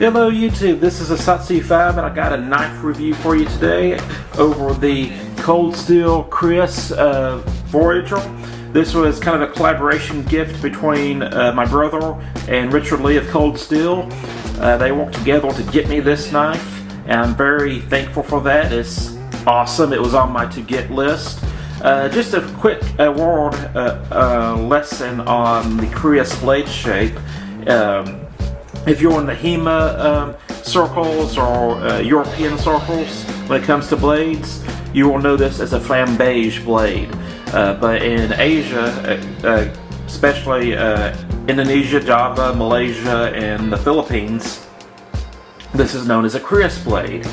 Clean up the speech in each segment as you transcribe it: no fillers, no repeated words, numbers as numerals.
Hello YouTube, this is Asatsu5 and I got a knife review for you today over the Cold Steel Kris Voyager. This was kind of a collaboration gift between my brother and Richard Lee of Cold Steel. They worked together to get me this knife and I'm very thankful for that. It's awesome. It was on my to get list. Just a quick word lesson on the Kris blade shape. If you're in the HEMA circles or European circles when it comes to blades, you will know this as a flambeige blade. But in Asia, especially Indonesia, Java, Malaysia, and the Philippines, this is known as a Kris blade.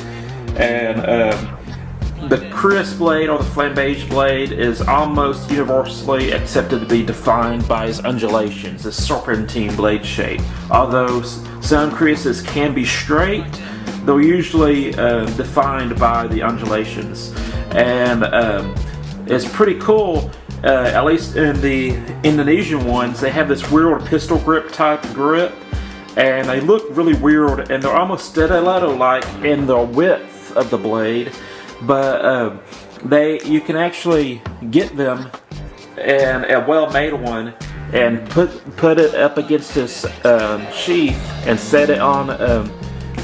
And the Kris blade or the flambeige blade is almost universally accepted to be defined by its undulations, the serpentine blade shape. Although some Krises can be straight, they're usually defined by the undulations. And it's pretty cool, at least in the Indonesian ones, they have this weird pistol grip type grip, and they look really weird, and they're almost stiletto-like in the width of the blade. But you can actually get them and a well-made one and put it up against this sheath and set it on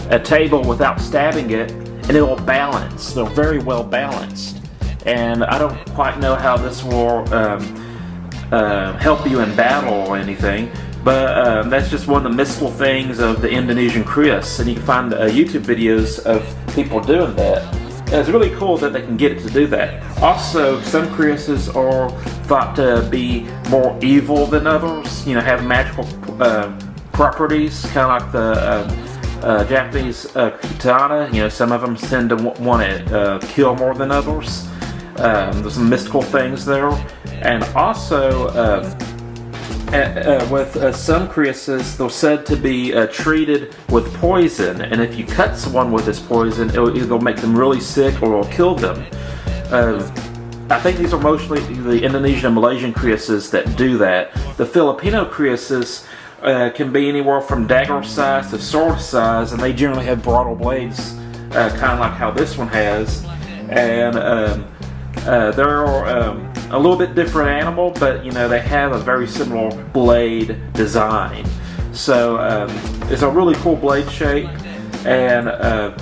a table without stabbing it, and it will balance. They're very well balanced, and I don't quite know how this will help you in battle or anything, but that's just one of the mystical things of the Indonesian Kris, and you can find YouTube videos of people doing that. And it's really cool that they can get it to do that. Also, some Krises are thought to be more evil than others, have magical properties, kind of like the Japanese katana. Some of them tend to want to kill more than others. There's some mystical things there. And also, with some Krises, they're said to be treated with poison, and if you cut someone with this poison, it'll either make them really sick or it'll kill them. I think these are mostly the Indonesian and Malaysian Krises that do that. The Filipino Krises can be anywhere from dagger size to sword size, and they generally have broader blades, kind of like how this one has. And they're a little bit different animal, but they have a very similar blade design. So it's a really cool blade shape, and a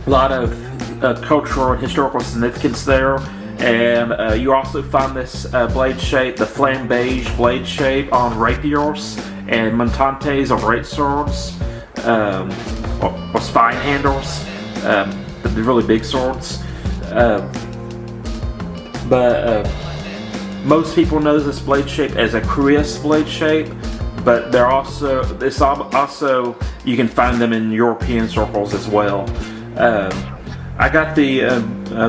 lot of cultural and historical significance there. And you also find this blade shape, the flambeige blade shape, on rapiers and montantes or great swords, or spine handles, the really big swords. But most people know this blade shape as a Kris blade shape, but it's also you can find them in European circles as well. I got the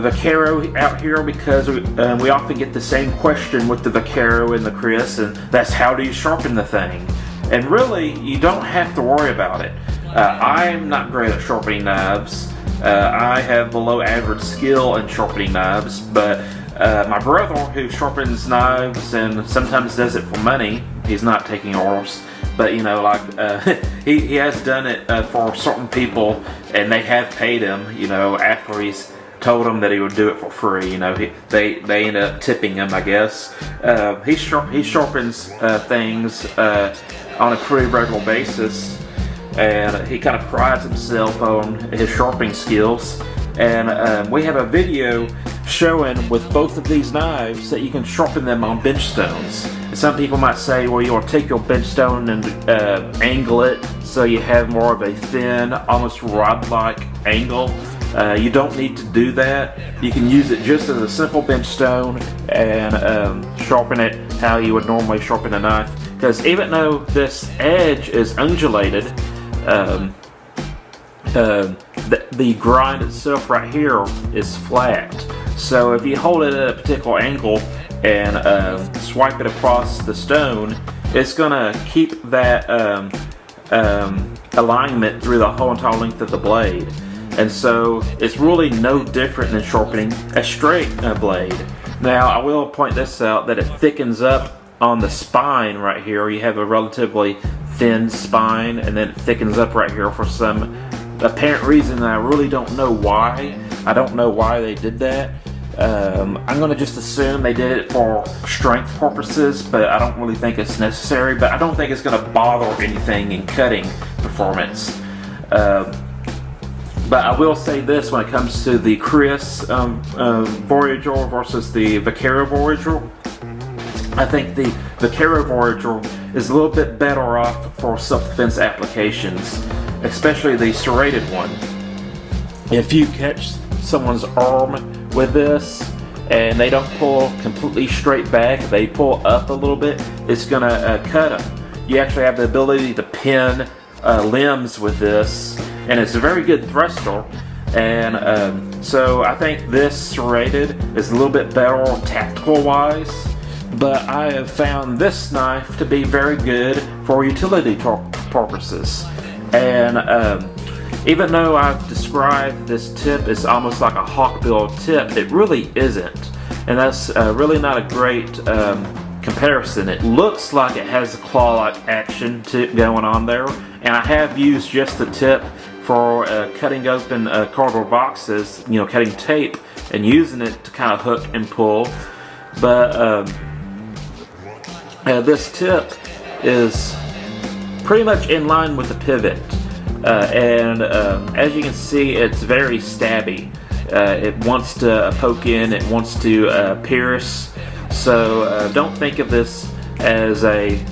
Vaquero out here because we often get the same question with the Vaquero and the Kris, and that's how do you sharpen the thing? And really, you don't have to worry about it. I'm not great at sharpening knives. I have below average skill in sharpening knives, but my brother, who sharpens knives and sometimes does it for money, he's not taking orders, but he has done it for certain people, and they have paid him, after he's told them that he would do it for free. They end up tipping him, I guess. He sharpens things on a pretty regular basis, and he kind of prides himself on his sharpening skills. And we have a video showing with both of these knives that you can sharpen them on bench stones. And some people might say, well, you'll take your bench stone and angle it so you have more of a thin, almost rod-like angle. You don't need to do that. You can use it just as a simple bench stone and sharpen it how you would normally sharpen a knife. Because even though this edge is undulated, the grind itself right here is flat. So if you hold it at a particular angle and swipe it across the stone, it's going to keep that alignment through the whole entire length of the blade. And so it's really no different than sharpening a straight blade. Now I will point this out, that it thickens up on the spine right here. You have a relatively thin spine, and then it thickens up right here for some apparent reason. I really don't know why. I don't know why they did that. I'm going to just assume they did it for strength purposes, but I don't really think it's necessary. But I don't think it's going to bother anything in cutting performance. But I will say this when it comes to the Kris Voyager versus the Vaquero Voyager. I think the Vaquero Voyager is a little bit better off for self-defense applications, especially the serrated one. If you catch someone's arm with this and they don't pull completely straight back, they pull up a little bit, it's going to cut them. You actually have the ability to pin limbs with this, and it's a very good thruster. And so I think this serrated is a little bit better tactical wise, but I have found this knife to be very good for utility purposes. And even though I've described this tip as almost like a hawkbill tip, it really isn't. And that's really not a great comparison. It looks like it has a claw-like action going on there, and I have used just the tip for cutting open cardboard boxes, cutting tape and using it to kind of hook and pull. But this tip is pretty much in line with the pivot. And as you can see, it's very stabby. It wants to poke in, it wants to pierce. So don't think of this as a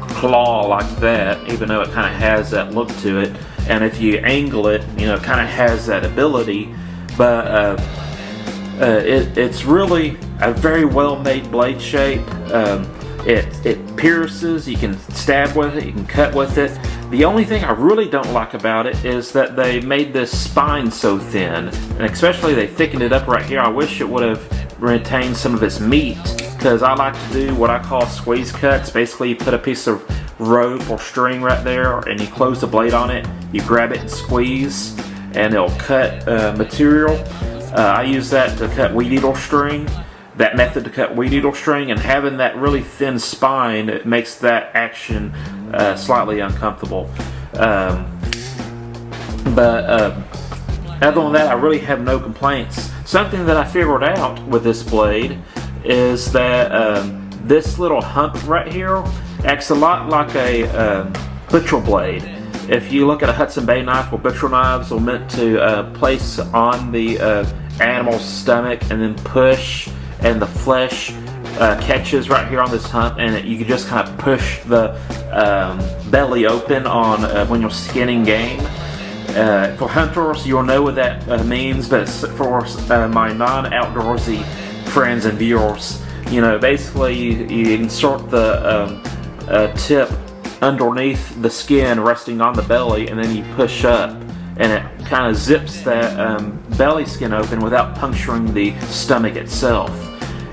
claw like that, even though it kind of has that look to it. And if you angle it, it kind of has that ability. But it's really a very well-made blade shape. It pierces, you can stab with it, you can cut with it. The only thing I really don't like about it is that they made this spine so thin, and especially they thickened it up right here. I wish it would have retained some of its meat, because I like to do what I call squeeze cuts. Basically, you put a piece of rope or string right there, and you close the blade on it, you grab it and squeeze, and it'll cut material. I use that to cut weed eater string. That method to cut weed eater string, and having that really thin spine, it makes that action slightly uncomfortable. But other than that, I really have no complaints. Something that I figured out with this blade is that this little hump right here acts a lot like a butcher blade. If you look at a Hudson Bay knife, or butcher knives are meant to place on the animal's stomach and then push, and the flesh catches right here on this hump, and you can just kind of push the belly open on when you're skinning game. For hunters, you'll know what that means, but for my non-outdoorsy friends and viewers, basically you insert the tip underneath the skin resting on the belly, and then you push up, and it kind of zips that belly skin open without puncturing the stomach itself.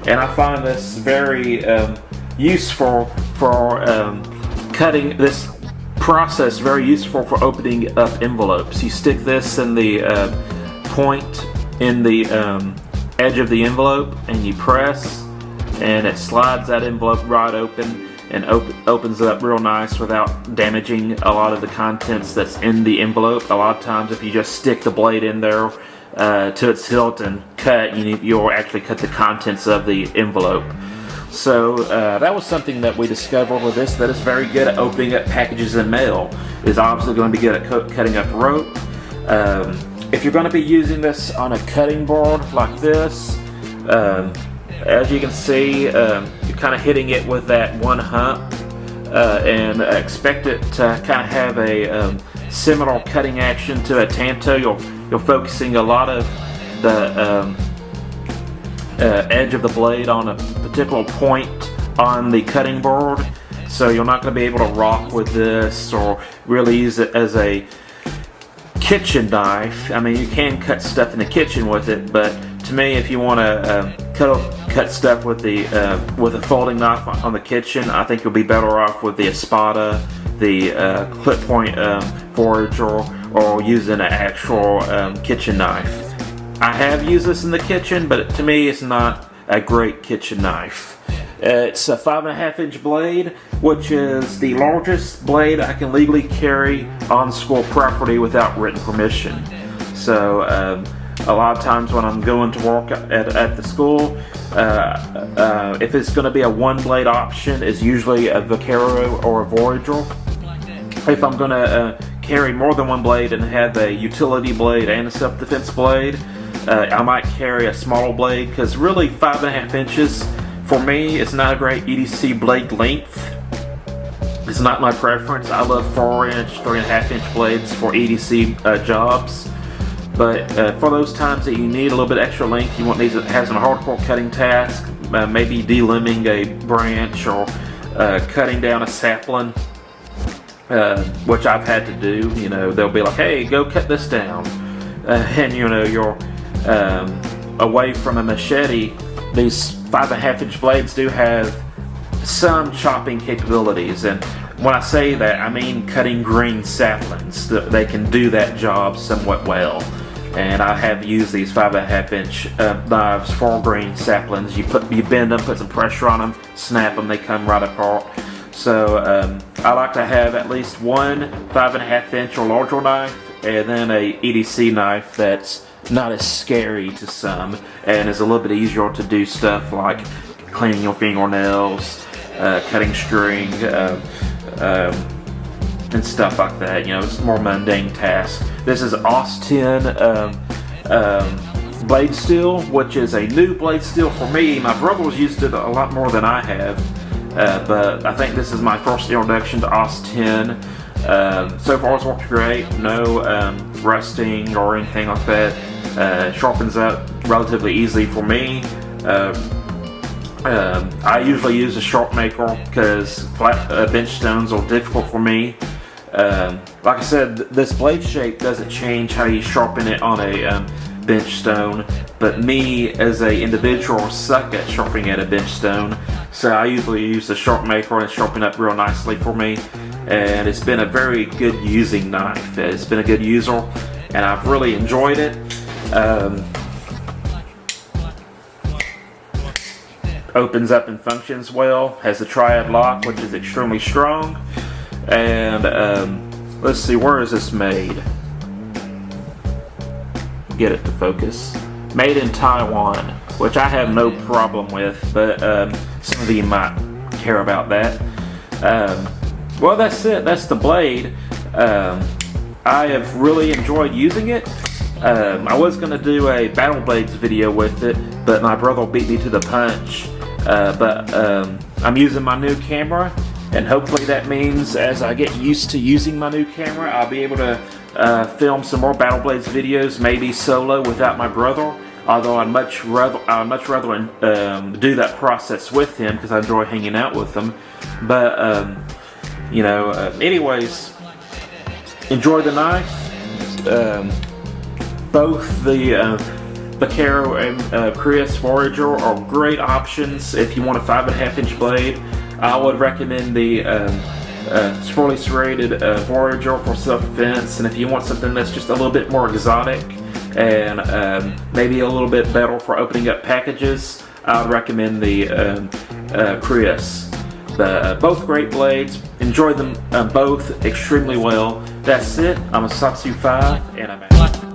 And I find this very useful for cutting. This process very useful for opening up envelopes. You stick this in the point in the edge of the envelope, and you press, and it slides that envelope right open, and opens it up real nice without damaging a lot of the contents that's in the envelope. A lot of times, if you just stick the blade in there to its hilt and cut, you'll actually cut the contents of the envelope. So that was something that we discovered with this, that is very good at opening up packages in mail. Is obviously going to be good at cutting up rope. If you're going to be using this on a cutting board like this, as you can see, you're kind of hitting it with that one hump, and expect it to kind of have a similar cutting action to a tanto. You're focusing a lot of the edge of the blade on a particular point on the cutting board, so you're not going to be able to rock with this or really use it as a kitchen knife. I mean, you can cut stuff in the kitchen with it, but to me, if you want to cut stuff with a folding knife on the kitchen, I think you'll be better off with the Espada, the clip point Voyager, or using an actual kitchen knife. I have used this in the kitchen, but to me, it's not a great kitchen knife. It's a 5.5-inch blade, which is the largest blade I can legally carry on school property without written permission. So a lot of times when I'm going to work at the school, if it's going to be a one-blade option, it's usually a Vaquero or a Voyager. If I'm going to carry more than one blade and have a utility blade and a self-defense blade, I might carry a smaller blade, because really 5.5 inches for me is not a great EDC blade length. It's not my preference. I love 4-inch, 3.5-inch blades for EDC jobs. But for those times that you need a little bit extra length, you want these that has a hardcore cutting task, maybe delimbing a branch or cutting down a sapling, which I've had to do. You know, they'll be like, "Hey, go cut this down," and you know you're away from a machete. These 5.5-inch blades do have some chopping capabilities, and when I say that, I mean cutting green saplings. They can do that job somewhat well, and I have used these 5.5-inch knives for green saplings. You bend them, put some pressure on them, snap them, they come right apart. So I like to have at least one 5.5-inch or larger knife, and then a EDC knife that's not as scary to some and is a little bit easier to do stuff like cleaning your fingernails, cutting string, and stuff like that. You know, it's more mundane tasks. This is Austin blade steel, which is a new blade steel for me. My brother's used it a lot more than I have, but I think this is my first introduction to Austin. So far it's worked great. No rusting or anything like that. Sharpens up relatively easily for me. I usually use a Sharpmaker because flat bench stones are difficult for me. Like I said, this blade shape doesn't change how you sharpen it on a bench stone, but me as an individual suck at sharpening at a bench stone, so I usually use the Sharpmaker and sharpen up real nicely for me, and it's been a very good using knife. It's been a good user, and I've really enjoyed it. Opens up and functions well, has the triad lock, which is extremely strong, and let's see, where is this made? Get it to focus. Made in Taiwan, which I have no problem with, but some of you might care about that. Well, that's it. That's the blade. I have really enjoyed using it. I was going to do a Battle Blades video with it, but my brother beat me to the punch. But I'm using my new camera, and hopefully that means as I get used to using my new camera, I'll be able to film some more Battle Blades videos, maybe solo without my brother. Although I'd much rather do that process with him because I enjoy hanging out with him. But you know, anyways, enjoy the knife. Both the Vaquero and Kris Voyager are great options if you want a 5.5-inch blade. I would recommend the fully serrated Voyager for self-defense, and if you want something that's just a little bit more exotic and maybe a little bit better for opening up packages, I would recommend the Kris. Both great blades. Enjoy them both extremely well. That's it. I'm a Satsu 5, and I'm out.